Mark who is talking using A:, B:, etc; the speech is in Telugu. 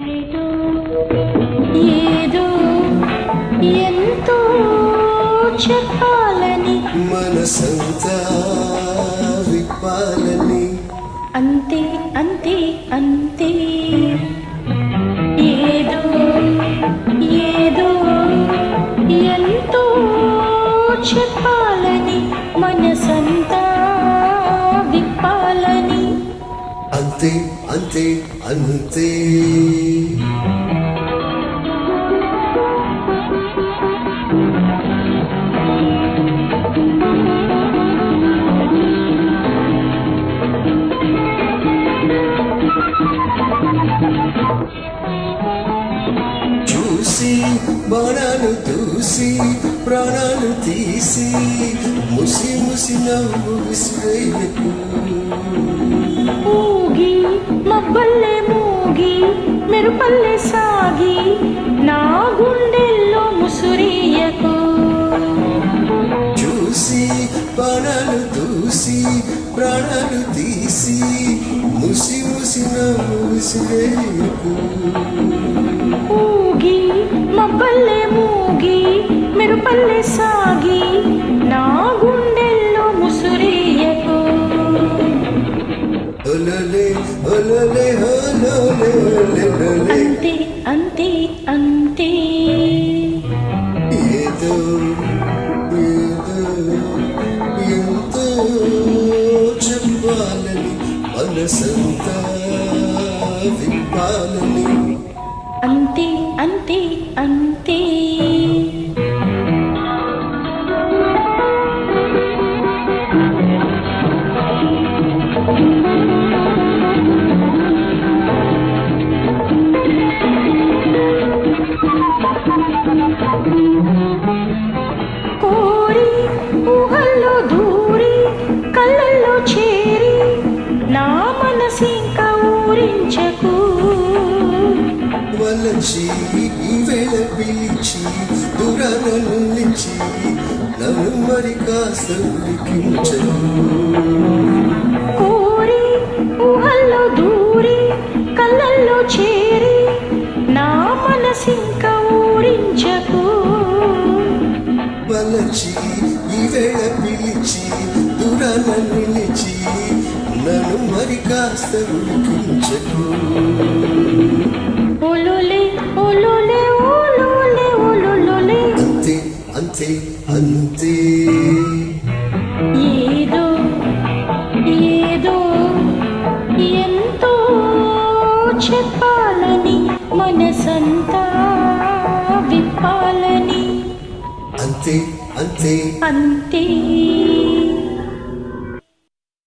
A: ఏదో ఎంతో చెప్పాలని
B: మనసంతా విప్పాలని
A: అంతే అంతే అంతే ఏదో ఏదో ఎంతో చెప్పాలని మనసంతా విప్పాలని
B: అంతే అంతే అంతే చూసి బాణాలు దూసి ప్రాణాలు తీసి ముసి ముసి నవ్వు విసిరేయకు
A: ఊగి మబ్బల్లే మూగి మెరుపల్లే సాగి నా గుండెల్లో ముసురియకు
B: చూసి బాణాలు దూసి ప్రాణాలు తీసి ముసి ముసి నవ్వు విసిరేయకు
A: ఊగి మబ్బల్లే మూగి మెరుపల్లే సాగి నా గుండెల్లో ముసురియకు
B: ఒలలే ఒలలే ఒలలే ఒలలే
A: అంతే అంతే అంతే
B: ఏదో ఏదో ఎంతో చెప్పాలని మనసంతా విప్పాలని
A: అంతే అంతే అంతే కోరి ఊహల్లో దూరి కళ్ళల్లో చేరి నా మనసింకా ఊరించకు
B: వలచి ఈ వేళ పిలిచి దూరాన నిలిచి నన్ను మరి కాస్త ఉడికించను
A: కోరి ఊహల్లో దూరి కళ్ళల్లో చేరి నా మనసింకా ఊరించకు
B: వలచి ఈ వేళ పిలిచి దూరాన నిలిచి నన్ను మరి కాస్త ఉడికించకు
A: ఓలోలే ఓలోలే ఓలోలే ఓలోలే
B: అంతే అంతే అంతే
A: ఏదో ఏదో ఎంతో చెప్పాలని మనసంతా విప్పాలని
B: అంతే అంతే
A: అంతే